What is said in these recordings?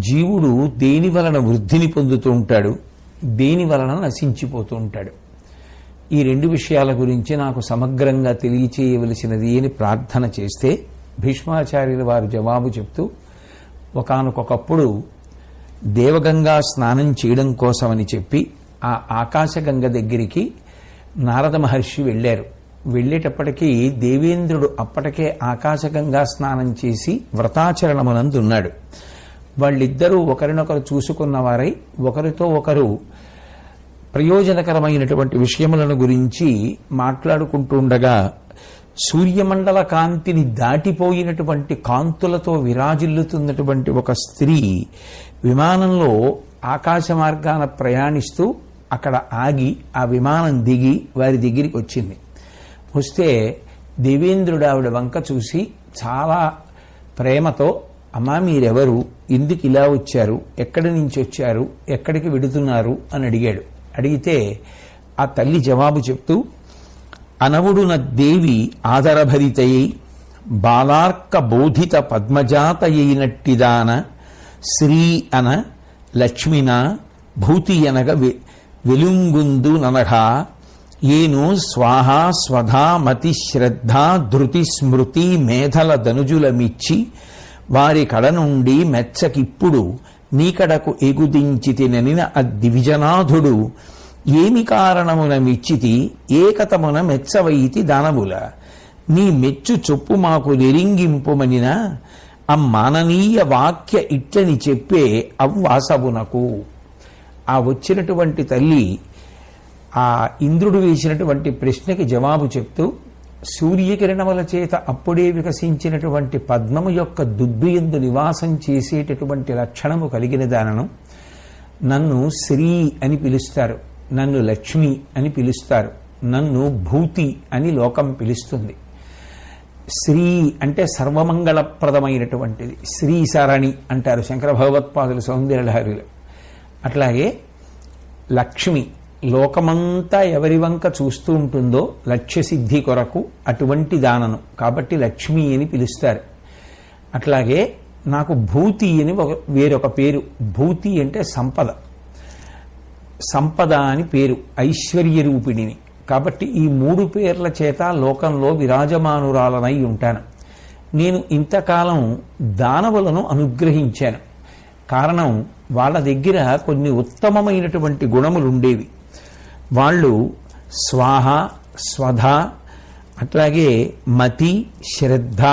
జీవుడు దేని వలన వృద్ధిని పొందుతూ ఉంటాడు, దేని వలన నశించిపోతూ ఉంటాడు. ఈ రెండు విషయాల గురించి నాకు సమగ్రంగా తెలియచేయవలసినది అని ప్రార్థన చేస్తే భీష్మాచార్యుల వారు జవాబు చెప్తూ, ఒకానొకప్పుడు దేవగంగా స్నానం చేయడం కోసమని చెప్పి ఆ ఆకాశగంగ దగ్గరికి నారద మహర్షి వెళ్ళారు. వెళ్ళేటప్పటికీ దేవేంద్రుడు అప్పటికే ఆకాశగంగా స్నానం చేసి వ్రతాచరణమునందున్నాడు. వాళ్ళిద్దరూ ఒకరినొకరు చూసుకున్నవారై ఒకరితో ఒకరు ప్రయోజనకరమైనటువంటి విషయములను గురించి మాట్లాడుకుంటూ ఉండగా, సూర్యమండల కాంతిని దాటిపోయినటువంటి కాంతులతో విరాజిల్లుతున్నటువంటి ఒక స్త్రీ విమానంలో ఆకాశ మార్గాన ప్రయాణిస్తూ అక్కడ ఆగి ఆ విమానం దిగి వారి దగ్గరికి వచ్చింది. వస్తే దేవేంద్రుడు ఆవిడ వంక చూసి చాలా ప్రేమతో, అమ్మా మీరెవరు, ఎందుకు ఇలా వచ్చారు, ఎక్కడి నుంచి వచ్చారు, ఎక్కడికి వెడుతున్నారు అని అడిగాడు. అడిగితే ఆ తల్లి జవాబు చెప్తూ, అనవుడున దేవి ఆదరభరితయై బాలార్క బోధిత పద్మజాతయైనట్టిదాన శ్రీ అన లక్ష్మిన భూతి అనగ వెలుంగుందు ననఘా ఏను స్వాహా స్వధా మతి శ్రద్ధ ధృతి స్మృతి మేధల ధనుజులమిచ్చి వారి కడ నుండి మెచ్చకిప్పుడు నీకడకు ఎగుదించితిననిన అద్దివిజనాథుడు ఏమి కారణమున మెచ్చితి ఏకతమున మెచ్చవైతి దానవుల నీ మెచ్చు చొప్పు మాకు నెరింగింపుమనిన అమ్మాననీయ వాక్య ఇట్లని చెప్పే అవ్వాసవునకు. ఆ వచ్చినటువంటి తల్లి ఆ ఇంద్రుడు వేసినటువంటి ప్రశ్నకి జవాబు చెప్తూ, సూర్యకిరణముల చేత అప్పుడే వికసించినటువంటి పద్మము యొక్క దుద్దుయందు నివాసం చేసేటటువంటి లక్షణము కలిగిన దానను నన్ను శ్రీ అని పిలుస్తారు, నన్ను లక్ష్మి అని పిలుస్తారు, నన్ను భూతి అని లోకం పిలుస్తుంది. శ్రీ అంటే సర్వమంగళప్రదమైనటువంటిది, శ్రీ సరణి అంటారు శంకర భగవత్పాదులు సౌందర్యలహరిలో. అట్లాగే లక్ష్మి లోకమంతా ఎవరి వంక చూస్తూ ఉంటుందో లక్ష్యసిద్ధి కొరకు అటువంటి దానను, కాబట్టి లక్ష్మి అని పిలుస్తారు. అట్లాగే నాకు భూతి అని వేరొక పేరు. భూతి అంటే సంపద, సంపద అని పేరు, ఐశ్వర్య రూపిణిని. కాబట్టి ఈ మూడు పేర్ల చేత లోకంలో విరాజమానురాలనై ఉంటాను. నేను ఇంతకాలం దానవులను అనుగ్రహించాను. కారణం, వాళ్ళ దగ్గర కొన్ని ఉత్తమమైనటువంటి గుణములుండేవి. వాళ్ళు స్వాహ స్వధ అట్లాగే మతి శ్రద్ధ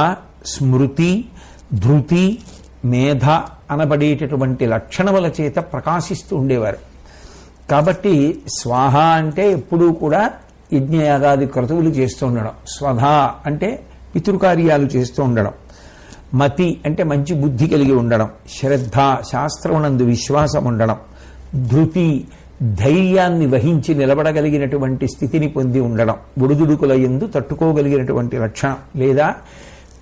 స్మృతి ధృతి మేధ అనబడేటటువంటి లక్షణముల చేత ప్రకాశిస్తూ ఉండేవారు. కాబట్టి స్వాహ అంటే ఎప్పుడూ కూడా యజ్ఞయాగాది క్రతువులు చేస్తూ ఉండడం, స్వధ అంటే పితృకార్యాలు చేస్తూ ఉండడం, మతి అంటే మంచి బుద్ధి కలిగి ఉండడం, శ్రద్ధ శాస్త్రమునందు విశ్వాసం ఉండడం, ధృతి ధైర్యాన్ని వహించి నిలబడగలిగినటువంటి స్థితిని పొంది ఉండడం, ఒడిదుడుకుల యందు తట్టుకోగలిగినటువంటి లక్షణం, లేదా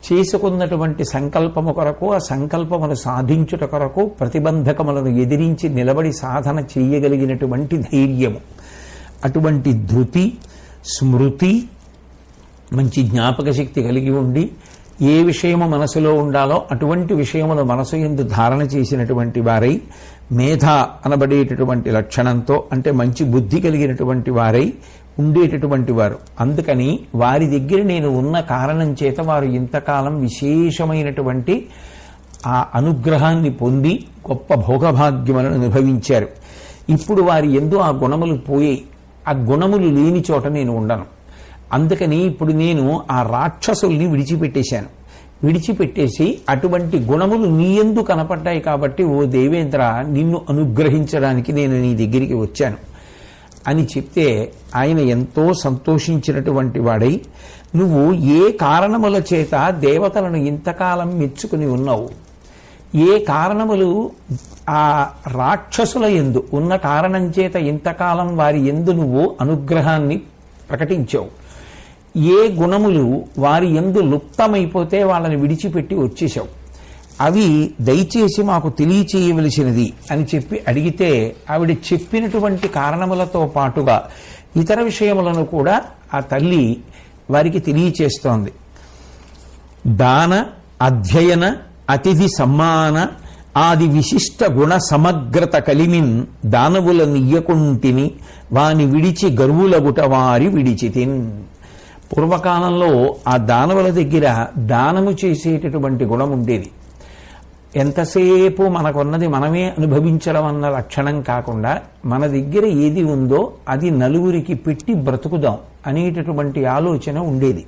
చేసుకున్నటువంటి సంకల్పము కొరకు ఆ సంకల్పమును సాధించుట కొరకు ప్రతిబంధకములను ఎదిరించి నిలబడి సాధన చేయగలిగినటువంటి ధైర్యము, అటువంటి ధృతి స్మృతి మంచి జ్ఞాపక శక్తి కలిగి ఉండి ఏ విషయము మనసులో ఉండాలో అటువంటి విషయమును మనసు యందు ధారణ చేసినటువంటి వారై, మేధ అనబడేటటువంటి లక్షణంతో అంటే మంచి బుద్ధి కలిగినటువంటి వారై ఉండేటటువంటి వారు. అందుకని వారి దగ్గర నేను ఉన్న కారణం చేత వారు ఇంతకాలం విశేషమైనటువంటి ఆ అనుగ్రహాన్ని పొంది గొప్ప భోగభాగ్యములను అనుభవించారు. ఇప్పుడు వారి యందు ఆ గుణములు పోయాయి. ఆ గుణములు లేని చోట నేను ఉండను. అందుకని ఇప్పుడు నేను ఆ రాక్షసుల్ని విడిచిపెట్టేశాను. విడిచిపెట్టేసి అటువంటి గుణములు నీ యందు కనపడ్డాయి కాబట్టి ఓ దేవేంద్ర నిన్ను అనుగ్రహించడానికి నేను నీ దగ్గరికి వచ్చాను అని చెప్తే ఆయన ఎంతో సంతోషించినటువంటి వాడై, నువ్వు ఏ కారణముల చేత దేవతలను ఇంతకాలం మెచ్చుకుని ఉన్నావు, ఏ కారణములు ఆ రాక్షసుల యందు ఉన్న కారణం చేత ఇంతకాలం వారి యందు నువ్వు అనుగ్రహాన్ని ప్రకటించావు, ఏ గుణములు వారి యందు లుప్తమైపోతే వాళ్ళని విడిచిపెట్టి వచ్చేశావు, అవి దయచేసి మాకు తెలియచేయవలసినది అని చెప్పి అడిగితే ఆవిడ చెప్పినటువంటి కారణములతో పాటుగా ఇతర విషయములను కూడా ఆ తల్లి వారికి తెలియచేస్తోంది. దాన అధ్యయన అతిథి సమ్మాన ఆది విశిష్ట గుణ సమగ్రత కలిమిన్ దానవుల నియ్యకుంటిని వాని విడిచి గర్వులగుట వారి విడిచితిన్. పూర్వకాలంలో ఆ దానవుల దగ్గర దానము చేసేటటువంటి గుణం ఉండేది. ఎంతసేపు మనకున్నది మనమే అనుభవించడం అన్న లక్షణం కాకుండా మన దగ్గర ఏది ఉందో అది నలుగురికి పెట్టి బ్రతుకుదాం అనేటటువంటి ఆలోచన ఉండేది.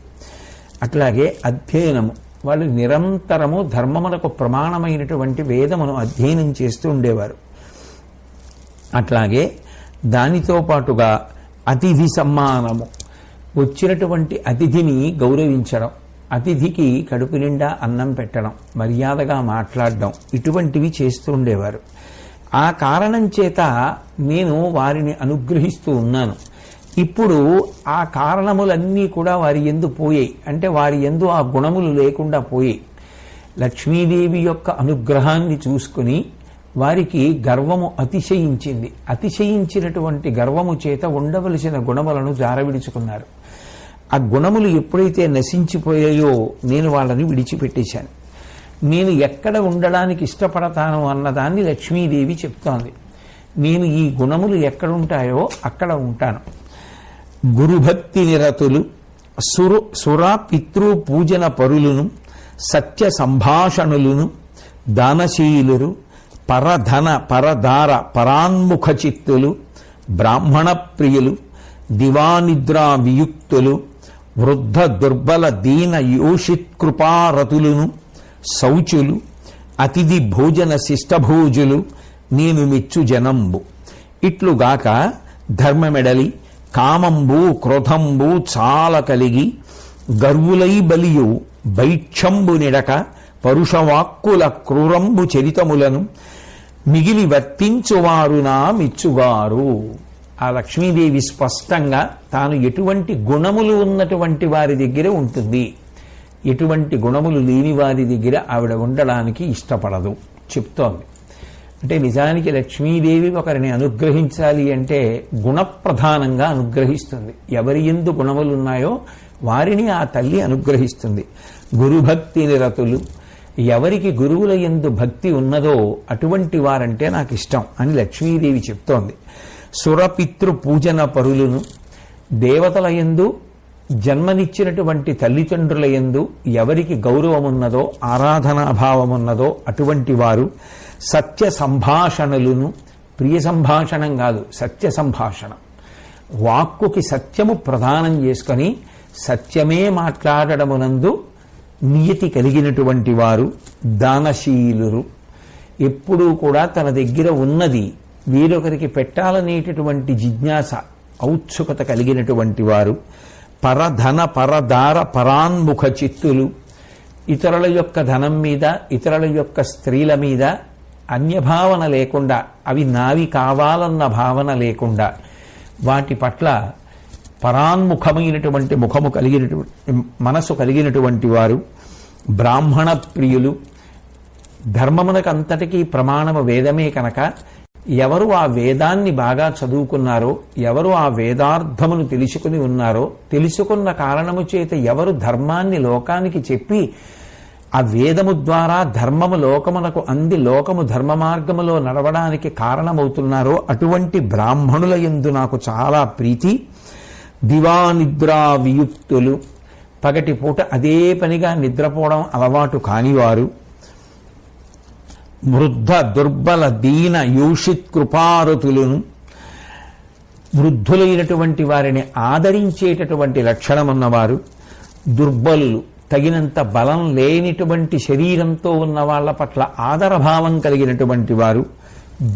అట్లాగే అధ్యయనము, వాళ్ళు నిరంతరము ధర్మములకు ప్రమాణమైనటువంటి వేదమును అధ్యయనం చేస్తూ ఉండేవారు. అట్లాగే దానితో పాటుగా అతిథి సమ్మానము, వచ్చినటువంటి అతిథిని గౌరవించడం, అతిథికి కడుపు నిండా అన్నం పెట్టడం, మర్యాదగా మాట్లాడడం, ఇటువంటివి చేస్తూ ఉండేవారు. ఆ కారణం చేత నేను వారిని అనుగ్రహిస్తూ ఉన్నాను. ఇప్పుడు ఆ కారణములన్నీ కూడా వారి యందు పోయాయి. అంటే వారి యందు ఆ గుణములు లేకుండా పోయాయి. లక్ష్మీదేవి యొక్క అనుగ్రహాన్ని చూసుకుని వారికి గర్వము అతిశయించింది. అతిశయించినటువంటి గర్వము చేత ఉండవలసిన గుణములను జారవిడుచుకున్నారు. ఆ గుణములు ఎప్పుడైతే నశించిపోయాయో నేను వాళ్ళని విడిచిపెట్టేశాను. నేను ఎక్కడ ఉండడానికి ఇష్టపడతాను అన్నదాన్ని లక్ష్మీదేవి చెప్తోంది. నేను ఈ గుణములు ఎక్కడుంటాయో అక్కడ ఉంటాను. గురుభక్తి నిరతులు, సుర పితృ పూజన పరులును, సత్య సంభాషణులను, దానశీలురు, పరధన పరదార పరాన్ముఖ చిత్తులు, బ్రాహ్మణ ప్రియులు, దివానిద్రా వియుక్తులు, వృద్ధ దుర్బల దీన యోషిత్కృపారతులును, శౌచులు, అతిథి భోజన శిష్టభోజులు నేను మెచ్చు జనంబు. ఇట్లుగాక ధర్మమెడలి కామంబు క్రోధంబు చాలా కలిగి గర్వులై బలియు బైక్షంబు నిడక పరుషవాక్కుల క్రూరంబు చరితములను మిగిలి వర్తించువారు నా మెచ్చువారు. ఆ లక్ష్మీదేవి స్పష్టంగా తాను ఎటువంటి గుణములు ఉన్నటువంటి వారి దగ్గర ఉంటుంది, ఎటువంటి గుణములు లేని వారి దగ్గర ఆవిడ ఉండడానికి ఇష్టపడదు చెప్తోంది. అంటే నిజానికి లక్ష్మీదేవి ఒకరిని అనుగ్రహించాలి అంటే గుణప్రధానంగా అనుగ్రహిస్తుంది. ఎవరి యందు గుణములు ఉన్నాయో వారిని ఆ తల్లి అనుగ్రహిస్తుంది. గురుభక్తి నిరతులు, ఎవరికి గురువుల యందు భక్తి ఉన్నదో అటువంటి వారంటే నాకు ఇష్టం అని లక్ష్మీదేవి చెప్తోంది. సురపితృ పూజన పరులను, దేవతల యందు జన్మనిచ్చినటువంటి తల్లిదండ్రుల యందు ఎవరికి గౌరవం ఉన్నదో ఆరాధనాభావం ఉన్నదో అటువంటి వారు, సత్య సంభాషణలను, ప్రియ సంభాషణం కాదు సత్య సంభాషణం, వాక్కుకి సత్యము ప్రదానం చేసుకొని సత్యమే మాట్లాడడమునందు నియతి కలిగినటువంటి వారు, దానశీలురు, ఎప్పుడూ కూడా తన దగ్గర ఉన్నది వేరొకరికి పెట్టాలనేటటువంటి జిజ్ఞాస ఔత్సుకత కలిగినటువంటి వారు, పరధన పరదార పరాన్ముఖ చిత్తులు, ఇతరుల యొక్క ధనం మీద ఇతరుల యొక్క స్త్రీల మీద అన్యభావన లేకుండా, అవి నావి కావాలన్న భావన లేకుండా వాటి పట్ల పరాన్ముఖమైనటువంటి ముఖము కలిగినటువంటి మనసు కలిగినటువంటి వారు, బ్రాహ్మణ ప్రియులు, ధర్మమునకు అంతటికీ ప్రమాణము వేదమే కనుక ఎవరు ఆ వేదాన్ని బాగా చదువుకున్నారో, ఎవరు ఆ వేదార్థమును తెలుసుకుని ఉన్నారో, తెలుసుకున్న కారణము చేత ఎవరు ధర్మాన్ని లోకానికి చెప్పి ఆ వేదము ద్వారా ధర్మము లోకమునకు అంది లోకము ధర్మ మార్గములో నడవడానికి కారణమవుతున్నారో అటువంటి బ్రాహ్మణుల యందు నాకు చాలా ప్రీతి. దివానిద్రా వియుక్తులు, పగటి పూట అదే పనిగా నిద్రపోవడం అలవాటు కానివారు, వృద్ధ దుర్బల దీన యోషిత్ కృపారతులను, వృద్ధులైనటువంటి వారిని ఆదరించేటటువంటి లక్షణమున్నవారు, దుర్బలులు, తగినంత బలం లేనిటువంటి శరీరంతో ఉన్న వాళ్ల పట్ల ఆదరభావం కలిగినటువంటి వారు,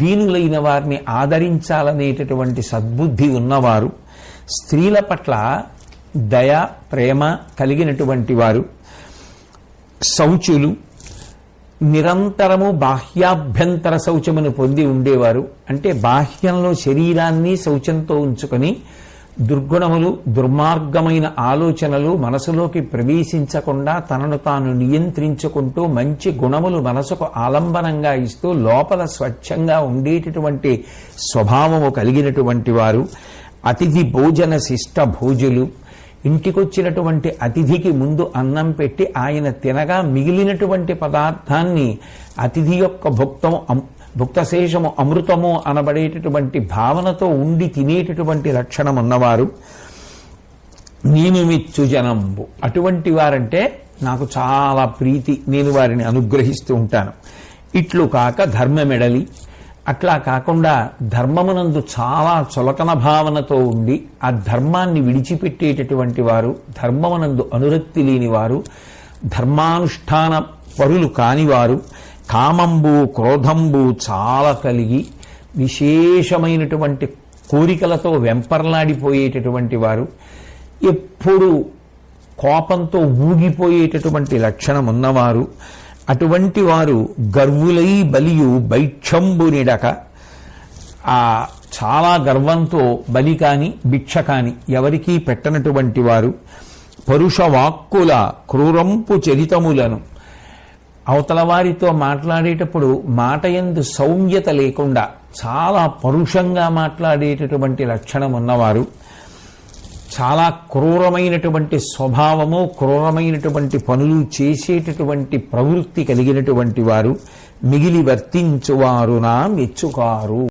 దీనులైన వారిని ఆదరించాలనేటటువంటి సద్బుద్ధి ఉన్నవారు, స్త్రీల పట్ల దయ ప్రేమ కలిగినటువంటి వారు, శౌచులు, నిరంతరము బాహ్యాభ్యంతర శౌచమును పొంది ఉండేవారు. అంటే బాహ్యంలో శరీరాన్ని శౌచంతో ఉంచుకొని దుర్గుణములు దుర్మార్గమైన ఆలోచనలు మనసులోకి ప్రవేశించకుండా తనను తాను నియంత్రించుకుంటూ మంచి గుణములు మనసుకు ఆలంబనంగా ఇస్తూ లోపల స్వచ్ఛంగా ఉండేటటువంటి స్వభావము కలిగినటువంటి వారు, అతిథి భోజన శిష్ట భోజులు, ఇంటికొచ్చినటువంటి అతిథికి ముందు అన్నం పెట్టి ఆయన తినగా మిగిలినటువంటి పదార్థాన్ని అతిథి యొక్క భుక్తశేషము అమృతము అనబడేటటువంటి భావనతో ఉండి తినేటటువంటి లక్షణం ఉన్నవారు నేను మెచ్చు జనంబు. అటువంటి వారంటే నాకు చాలా ప్రీతి, నేను వారిని అనుగ్రహిస్తూ ఉంటాను. ఇట్లు కాక ధర్మమెడలి, అట్లా కాకుండా ధర్మమునందు చాలా చులకన భావనతో ఉండి ఆ ధర్మాన్ని విడిచిపెట్టేటటువంటి వారు, ధర్మమునందు అనురక్తి లేనివారు, ధర్మానుష్ఠాన పరులు కానివారు, కామంబు క్రోధంబు చాలా కలిగి విశేషమైనటువంటి కోరికలతో వెంపర్లాడిపోయేటటువంటి వారు, ఎప్పుడు కోపంతో ఊగిపోయేటటువంటి లక్షణం ఉన్నవారు, అటువంటి వారు గర్వులై బలియు బైక్షంబు నిడక, ఆ చాలా గర్వంతో బలి కాని భిక్ష కాని ఎవరికీ పెట్టనటువంటి వారు, పరుష వాక్కుల క్రూరంపు చరితములను, అవతల వారితో మాట్లాడేటప్పుడు మాట యందు సౌమ్యత లేకుండా చాలా పరుషంగా మాట్లాడేటటువంటి లక్షణం ఉన్నవారు, చాలా క్రూరమైనటువంటి స్వభావము, క్రూరమైనటువంటి పనులు చేసేటటువంటి ప్రవృత్తి కలిగినటువంటి వారు, మిగిలి వర్తించువారు నా మెచ్చుకారు.